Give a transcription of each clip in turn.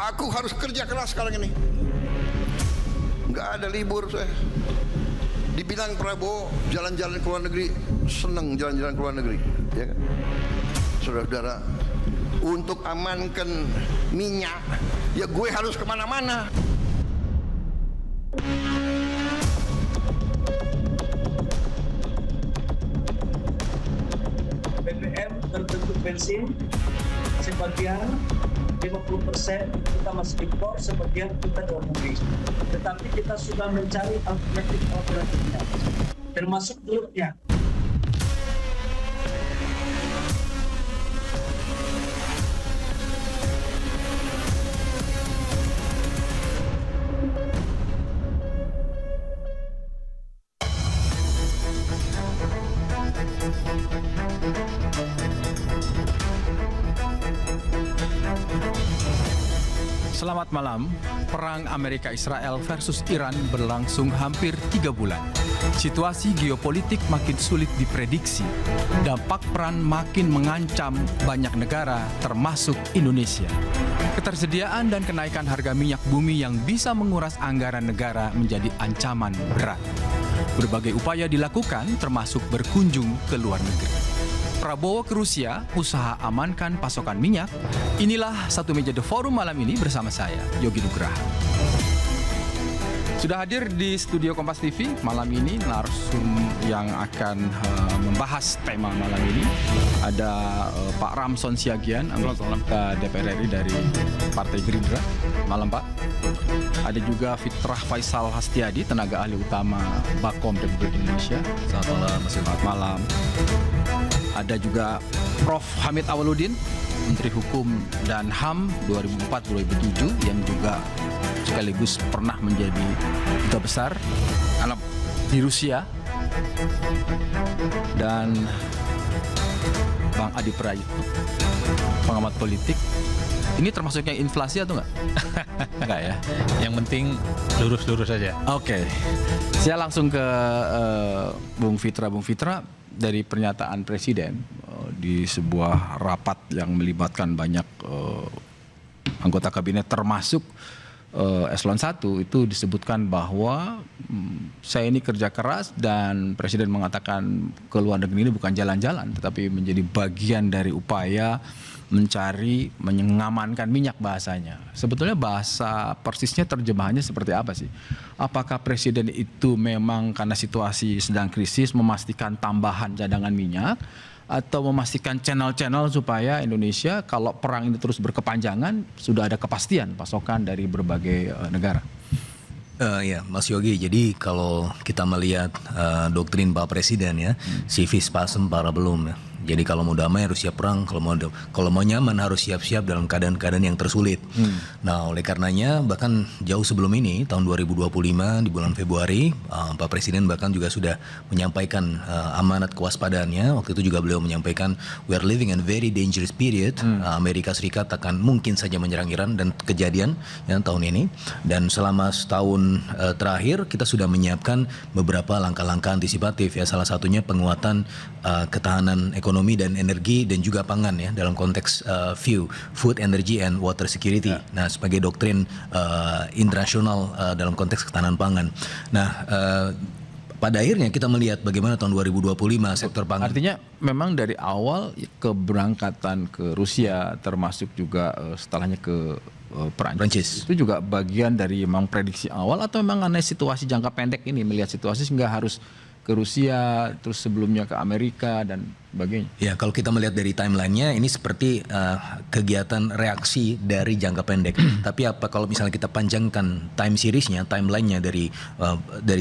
Aku harus kerja keras sekarang ini. Nggak ada libur saya. Dibilang Prabowo jalan-jalan ke luar negeri, seneng jalan-jalan ke luar negeri, ya kan? Saudara-saudara, untuk amankan minyak, ya gue harus kemana-mana. BBM berbentuk bensin, sebagian 50% kita masih impor, sebagian kita dalam negeri. Tetapi kita sudah mencari alternatifnya, termasuk telurnya. Selamat malam. Perang Amerika-Israel versus Iran berlangsung hampir 3 bulan. Situasi geopolitik makin sulit diprediksi. Dampak perang makin mengancam banyak negara, termasuk Indonesia. Ketersediaan dan kenaikan harga minyak bumi yang bisa menguras anggaran negara menjadi ancaman berat. Berbagai upaya dilakukan, termasuk berkunjung ke luar negeri. Prabowo ke Rusia, usaha amankan pasokan minyak. Inilah Satu Meja The Forum malam ini bersama saya, Yogi Nugraha. Sudah hadir di studio Kompas TV malam ini narsum yang akan membahas tema malam ini. Ada Pak Ramson Siagian, anggota DPR RI dari Partai Gerindra. Malam Pak. Ada juga Fitrah Faisal Hastiadi, tenaga ahli utama Bakom Republik Indonesia. Selamat malam, Mas. Selamat malam. Ada juga Prof. Hamid Awaludin, Menteri Hukum dan HAM 2004-2007 yang juga sekaligus pernah menjadi duta besar di Rusia. Dan Bang Adi Prayitno, pengamat politik. Ini termasuk yang inflasi atau enggak? Enggak ya. Yang penting lurus-lurus saja. Oke. Saya langsung ke Bung Fitra. Bung Fitra, dari pernyataan Presiden di sebuah rapat yang melibatkan banyak anggota kabinet termasuk Eselon 1 itu disebutkan bahwa saya ini kerja keras dan Presiden mengatakan ke luar negeri ini bukan jalan-jalan tetapi menjadi bagian dari upaya mencari, mengamankan minyak bahasanya. Sebetulnya bahasa persisnya terjemahannya seperti apa sih? Apakah Presiden itu memang karena situasi sedang krisis memastikan tambahan cadangan minyak atau memastikan channel-channel supaya Indonesia kalau perang ini terus berkepanjangan sudah ada kepastian pasokan dari berbagai negara? Ya, Mas Yogi. Jadi kalau kita melihat doktrin Pak Presiden ya, civis pacem para bellum ya. Jadi kalau mau damai harus siap perang, kalau mau nyaman harus siap-siap dalam keadaan-keadaan yang tersulit. Nah, oleh karenanya bahkan jauh sebelum ini tahun 2025 di bulan Februari Pak Presiden bahkan juga sudah menyampaikan amanat kewaspadaannya. Waktu itu juga beliau menyampaikan we are living in a very dangerous period. Amerika Serikat akan mungkin saja menyerang Iran dan kejadian ya, tahun ini. Dan selama setahun terakhir kita sudah menyiapkan beberapa langkah-langkah antisipatif ya. Salah satunya penguatan ketahanan ekonomi dan energi dan juga pangan ya dalam konteks food, energy and water security. Nah, sebagai doktrin internasional dalam konteks ketahanan pangan. Nah, pada akhirnya kita melihat bagaimana tahun 2025 sektor pangan. Artinya memang dari awal keberangkatan ke Rusia termasuk juga setelahnya ke Perancis itu juga bagian dari memang prediksi awal atau memang aneh situasi jangka pendek ini melihat situasi sehingga harus ke Rusia terus sebelumnya ke Amerika dan sebagainya. Ya, kalau kita melihat dari timelinenya ini seperti kegiatan reaksi dari jangka pendek. Tapi apa kalau misalnya kita panjangkan time seriesnya, timelinenya dari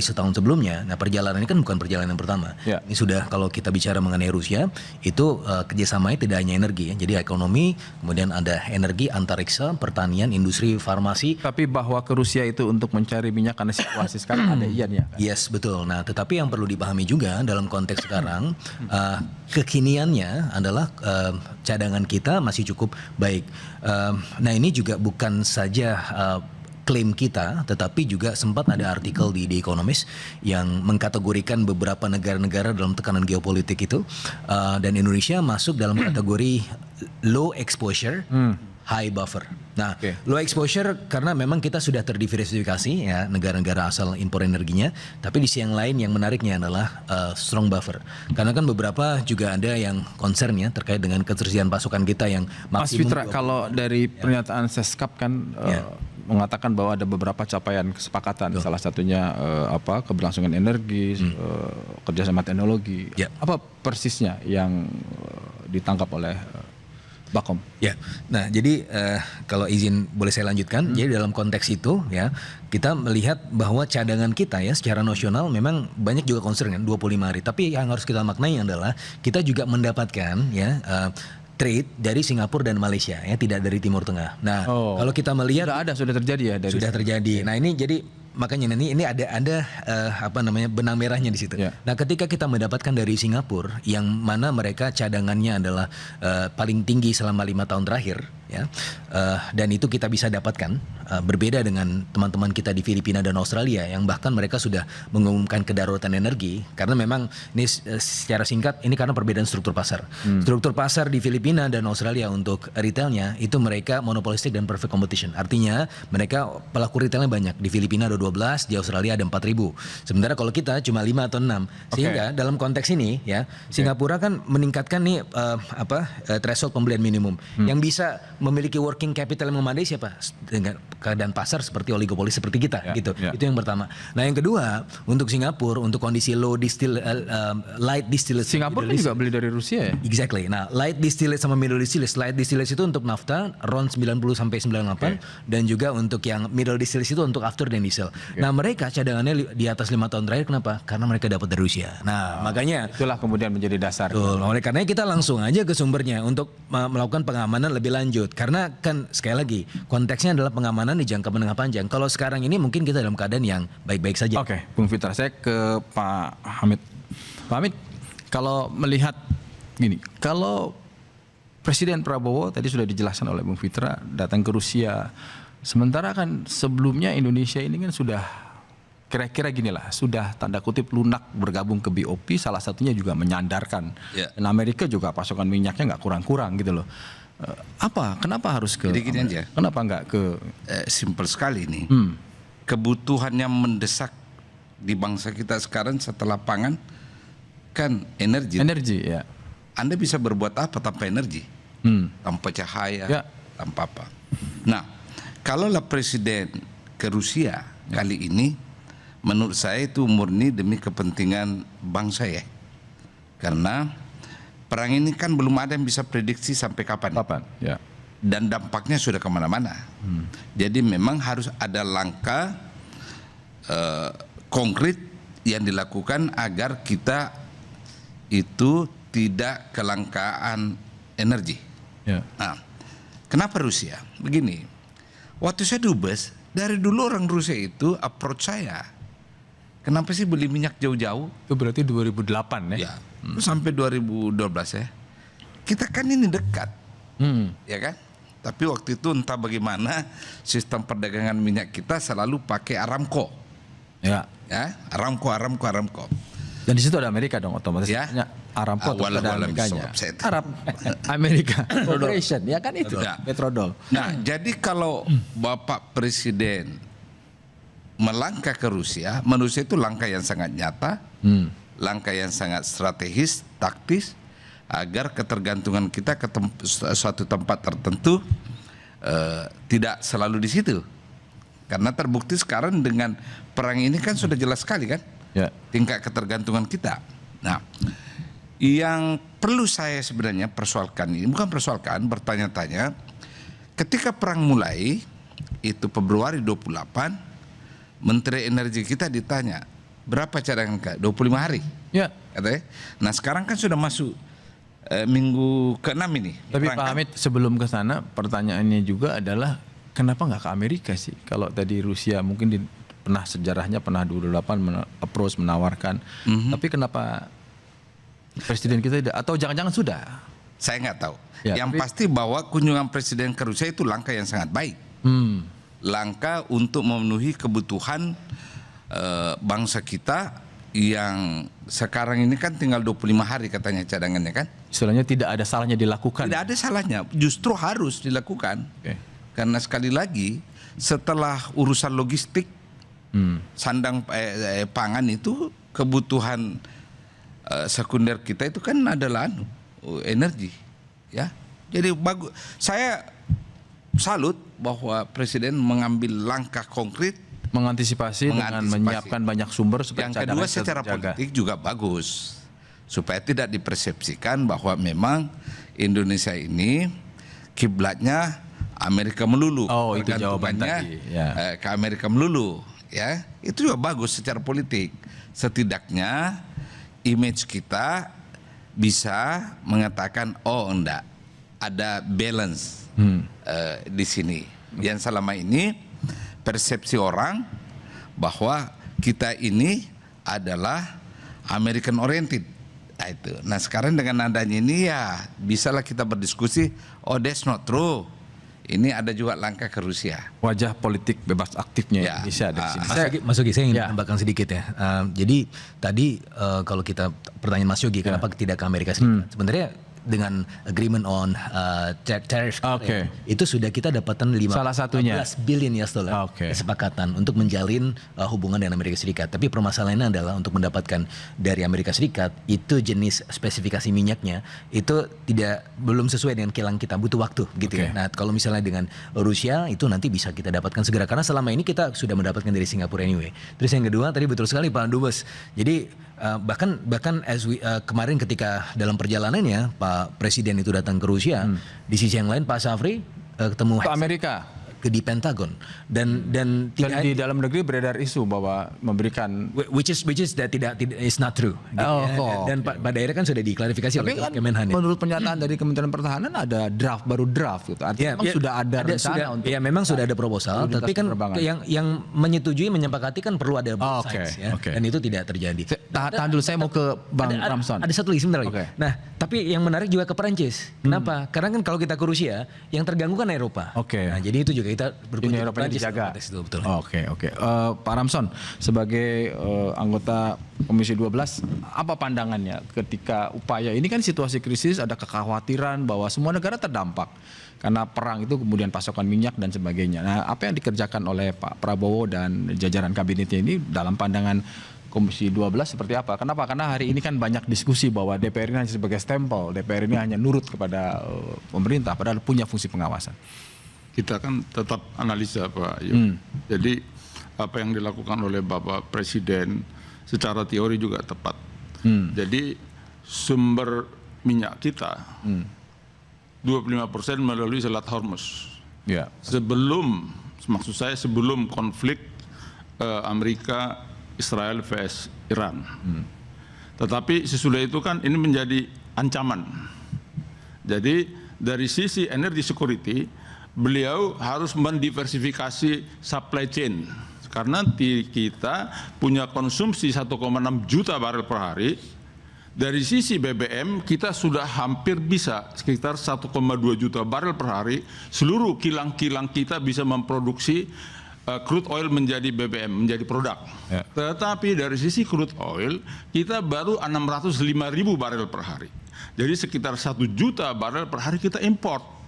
setahun sebelumnya, nah perjalanan ini kan bukan perjalanan pertama. Ya. Ini sudah kalau kita bicara mengenai Rusia itu kerjasamanya tidak hanya energi ya, jadi ekonomi, kemudian ada energi, antariksa, pertanian, industri, farmasi. Tapi bahwa ke Rusia itu untuk mencari minyak karena situasi sekarang ada iannya. Kan? Yes, betul. Nah, tetapi yang perlu dipahami juga dalam konteks sekarang kekiniannya adalah cadangan kita masih cukup baik. Nah, ini juga bukan saja klaim kita, tetapi juga sempat ada artikel di The Economist yang mengkategorikan beberapa negara-negara dalam tekanan geopolitik itu, dan Indonesia masuk dalam kategori low exposure, high buffer. Nah, Oke. low exposure karena memang kita sudah terdiversifikasi ya negara-negara asal impor energinya. Tapi di sisi yang lain yang menariknya adalah strong buffer. Karena kan beberapa juga ada yang concern ya terkait dengan ketersediaan pasokan kita yang Mas maksimum. Fitra, kalau dari pernyataan Seskap kan mengatakan bahwa ada beberapa capaian kesepakatan, salah satunya keberlangsungan energi, kerjasama teknologi. Ya. Apa persisnya yang ditangkap oleh Bakom? Ya, nah jadi kalau izin boleh saya lanjutkan. Jadi dalam konteks itu ya kita melihat bahwa cadangan kita ya secara nasional memang banyak juga concern kan 25 hari. Tapi yang harus kita maknai adalah kita juga mendapatkan ya trade dari Singapura dan Malaysia ya, tidak dari Timur Tengah. Nah, kalau kita melihat Sudah terjadi ya dari sudah terjadi. Nah, ini jadi makanya ini ada benang merahnya di situ. Ya. Nah, ketika kita mendapatkan dari Singapura yang mana mereka cadangannya adalah paling tinggi selama 5 tahun terakhir ya. Dan itu kita bisa dapatkan berbeda dengan teman-teman kita di Filipina dan Australia yang bahkan mereka sudah mengumumkan kedaruratan energi karena memang ini secara singkat ini karena perbedaan struktur pasar. Struktur pasar di Filipina dan Australia untuk retailnya itu mereka monopolistik dan perfect competition. Artinya mereka pelaku retailnya banyak. Di Filipina ada 12, di Australia ada 4.000. Sementara kalau kita cuma 5 atau 6. Sehingga dalam konteks ini ya Singapura kan meningkatkan nih threshold pembelian minimum. Yang bisa memiliki working capital yang memadai siapa? Dengan keadaan pasar seperti oligopoli seperti kita gitu. Itu yang pertama. Nah, yang kedua, untuk Singapura untuk kondisi light distillate. Singapura kan juga beli dari Rusia ya? Exactly. Nah, light distillate sama middle distillate. Light distillate itu untuk nafta around 90 sampai 98 dan juga untuk yang middle distillate itu untuk after dan diesel. Nah, mereka cadangannya di atas 5 tahun terakhir kenapa? Karena mereka dapat dari Rusia. Nah, makanya itulah kemudian menjadi dasar. betul. Oleh karena kita langsung aja ke sumbernya untuk melakukan pengamanan lebih lanjut. Karena kan sekali lagi konteksnya adalah pengamanan di jangka menengah panjang. Kalau sekarang ini mungkin kita dalam keadaan yang baik-baik saja. Oke, Bung Fitra, saya ke Pak Hamid. Pak Hamid, kalau melihat gini, kalau Presiden Prabowo tadi sudah dijelaskan oleh Bung Fitra datang ke Rusia, sementara kan sebelumnya Indonesia ini kan sudah kira-kira gini lah, sudah tanda kutip lunak bergabung ke BOP, salah satunya juga menyandarkan. Dan Amerika juga pasokan minyaknya nggak kurang-kurang gitu loh. Kenapa harus ke? Jadi gini aja. Kenapa nggak ke? Simpel sekali nih. Kebutuhan yang mendesak di bangsa kita sekarang setelah pangan kan energi. Energi ya. Anda bisa berbuat apa tanpa energi? Tanpa cahaya, tanpa apa? Nah, kalaulah presiden ke Rusia kali ini, menurut saya itu murni demi kepentingan bangsa ya. Karena perang ini kan belum ada yang bisa prediksi sampai kapan. Ya. Dan dampaknya sudah kemana-mana. Jadi memang harus ada langkah konkret yang dilakukan agar kita itu tidak kelangkaan energi. Ya. Nah, kenapa Rusia? Begini, waktu saya dubes, dari dulu orang Rusia itu approach saya. Kenapa sih beli minyak jauh-jauh? Itu berarti 2008 ya? Ya, sampai 2012 ya. Kita kan ini dekat, ya kan? Tapi waktu itu entah bagaimana sistem perdagangan minyak kita selalu pakai Aramco. Ya. Aramco. Dan di situ ada Amerika dong otomatis. Ya. Aramco atau ada Amerikanya. bisa. Arab Amerika Corporation ya kan itu. Ya. Petrodol. Nah, jadi kalau Bapak Presiden melangkah ke Rusia, menurut saya itu langkah yang sangat nyata, langkah yang sangat strategis, taktis, agar ketergantungan kita ke suatu tempat tertentu tidak selalu di situ. Karena terbukti sekarang dengan perang ini kan sudah jelas sekali kan tingkat ketergantungan kita. Nah, yang perlu saya sebenarnya bertanya-tanya, ketika perang mulai itu Februari 28, Menteri Energi kita ditanya berapa cadangan Kak? 25 hari. Ya. Katanya. Nah, sekarang kan sudah masuk minggu ke-6 ini. Tapi Pak Hamid sebelum ke sana pertanyaannya juga adalah kenapa nggak ke Amerika sih? Kalau tadi Rusia mungkin pernah sejarahnya pernah 28 approach menawarkan. Tapi kenapa Presiden kita tidak? Atau jangan-jangan sudah? Saya nggak tahu. Ya, yang pasti bahwa kunjungan Presiden ke Rusia itu langkah yang sangat baik. Langkah untuk memenuhi kebutuhan bangsa kita yang sekarang ini kan tinggal 25 hari katanya cadangannya kan. Istilahnya tidak ada salahnya dilakukan. Tidak ada salahnya, justru harus dilakukan. Karena sekali lagi setelah urusan logistik, sandang pangan itu kebutuhan sekunder kita itu kan adalah energi, ya. Jadi bagus. Saya salut bahwa Presiden mengambil langkah konkret mengantisipasi dengan menyiapkan banyak sumber supaya yang kedua secara politik juga bagus supaya tidak dipersepsikan bahwa memang Indonesia ini kiblatnya Amerika melulu. Oh, itu jawaban tergantungannya, tadi. Ya. ke Amerika melulu, ya. Itu juga bagus secara politik. Setidaknya image kita bisa mengatakan oh enggak ada balance di sini. Yang selama ini persepsi orang bahwa kita ini adalah American oriented. Nah, itu. Nah sekarang dengan adanya ini ya bisalah kita berdiskusi. Oh that's not true. Ini ada juga langkah ke Rusia. Wajah politik bebas aktifnya Ya. Indonesia dari sini. Mas Yogi, saya ingin Ya. tambahkan sedikit ya. Jadi tadi kalau kita pertanyaan Mas Yogi, kenapa tidak ke Amerika Serikat? Sebenarnya dengan agreement on tariff itu sudah kita dapatkan Salah satunya. 15 billion US dollar kesepakatan untuk menjalin hubungan dengan Amerika Serikat. Tapi permasalahannya adalah untuk mendapatkan dari Amerika Serikat itu jenis spesifikasi minyaknya itu belum sesuai dengan kilang kita, butuh waktu gitu ya. Nah, kalau misalnya dengan Rusia itu nanti bisa kita dapatkan segera karena selama ini kita sudah mendapatkan dari Singapura anyway. Terus yang kedua tadi betul sekali Pak Dubes. Jadi bahkan kemarin ketika dalam perjalanannya Pak Presiden itu datang ke Rusia, di sisi yang lain Pak Safri ketemu Ke Amerika. di Pentagon dan Dan di dalam negeri beredar isu bahwa memberikan which is that tidak is not true. Dan pada akhirnya kan sudah diklarifikasi oleh kan Kemenhan. menurut pernyataan dari Kementerian Pertahanan ada baru draft gitu. Artinya memang sudah ada rencana untuk memang sudah ada proposal, tapi kan yang menyetujui menyepakati kan perlu ada both sides ya. Dan itu tidak terjadi. Tahan dulu, saya mau ke Bang Ramson. Ada satu lagi sebentar lagi. Nah, tapi yang menarik juga ke Perancis. Kenapa? Karena kan kalau kita ke Rusia, yang terganggu kan Eropa. Nah, jadi itu juga kita Uni Eropa dijaga. Betul. Oke. Pak Ramson sebagai anggota Komisi 12, apa pandangannya ketika upaya ini kan situasi krisis, ada kekhawatiran bahwa semua negara terdampak karena perang itu kemudian pasokan minyak dan sebagainya. Nah, apa yang dikerjakan oleh Pak Prabowo dan jajaran kabinetnya ini dalam pandangan Komisi 12 seperti apa? Kenapa? Karena hari ini kan banyak diskusi bahwa DPR ini hanya sebagai stempel, DPR ini hanya nurut kepada pemerintah padahal punya fungsi pengawasan. Kita kan tetap analisa Pak. Jadi apa yang dilakukan oleh Bapak Presiden secara teori juga tepat. Jadi sumber minyak kita 25% melalui Selat Hormuz. Maksud saya sebelum konflik Amerika Israel vs Iran. Tetapi sesudah itu kan ini menjadi ancaman. Jadi dari sisi energy security beliau harus mendiversifikasi supply chain karena kita punya konsumsi 1,6 juta barel per hari. Dari sisi BBM kita sudah hampir bisa sekitar 1,2 juta barel per hari. Seluruh kilang-kilang kita bisa memproduksi crude oil menjadi BBM, menjadi produk. Tetapi dari sisi crude oil kita baru 605.000 barel per hari. Jadi sekitar 1 juta barel per hari kita import.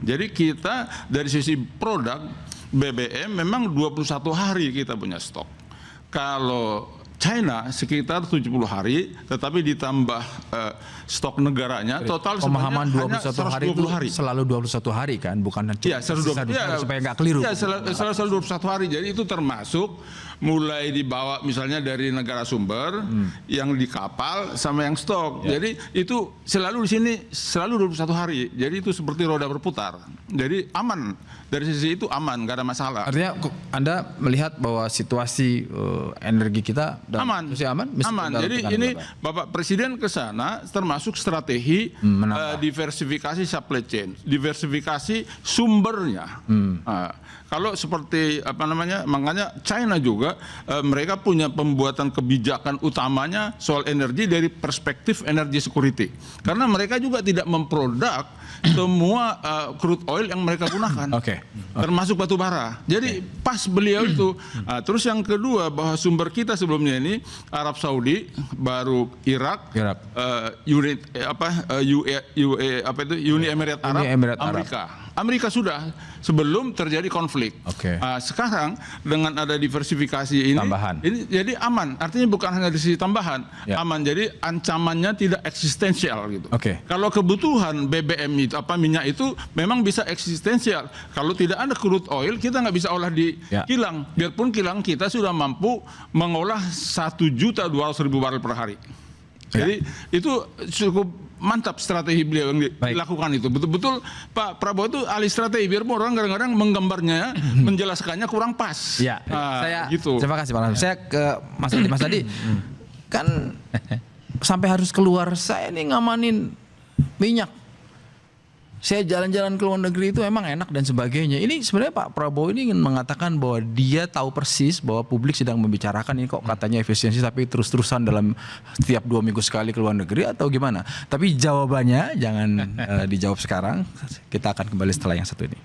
Jadi kita dari sisi produk BBM memang 21 hari kita punya stok. Kalau China sekitar 70 hari, tetapi ditambah stok negaranya total pemahaman 21 hari itu hari. Selalu 21 hari kan, bukan ya, supaya nggak keliru. Ya, selalu 21 hari. Jadi itu termasuk mulai dibawa misalnya dari negara sumber yang di kapal sama yang stok. Jadi itu selalu di sini selalu 21 hari. Jadi itu seperti roda berputar. Jadi aman. Dari sisi itu aman, nggak ada masalah. Artinya Anda melihat bahwa situasi energi kita aman. Aman. Jadi ini Bapak Presiden ke sana termasuk strategi diversifikasi supply chain, diversifikasi sumbernya. Kalau seperti makanya China juga juga mereka punya pembuatan kebijakan utamanya soal energi dari perspektif energy security. Karena mereka juga tidak memproduk semua crude oil yang mereka gunakan. Termasuk batu bara. Jadi pas beliau itu. Terus yang kedua, bahwa sumber kita sebelumnya ini Arab Saudi, baru Irak, Uni Emirat Arab, Amerika sudah sebelum terjadi konflik. Sekarang dengan ada diversifikasi ini, ini jadi aman. Artinya bukan hanya dari sisi tambahan, aman. Jadi ancamannya tidak eksistensial gitu. Kalau kebutuhan BBM itu minyak itu memang bisa eksistensial. Kalau tidak ada crude oil, kita nggak bisa olah di kilang. Biarpun kilang kita sudah mampu mengolah 1.200.000 barel per hari. Jadi itu cukup mantap strategi beliau yang dilakukan itu. Betul-betul Pak Prabowo itu ahli strategi, biarpun orang kadang-kadang menggambarnya, menjelaskannya kurang pas. Gitu. Terima kasih Pak Nasir. Saya ke Mas Adi. Mas Adi, kan sampai harus keluar, saya ini ngamanin minyak. Saya jalan-jalan ke luar negeri itu emang enak dan sebagainya. Ini sebenarnya Pak Prabowo ini ingin mengatakan bahwa dia tahu persis bahwa publik sedang membicarakan ini kok katanya efisiensi tapi terus-terusan dalam setiap 2 minggu sekali ke luar negeri atau gimana. Tapi jawabannya jangan dijawab sekarang. Kita akan kembali setelah yang satu ini.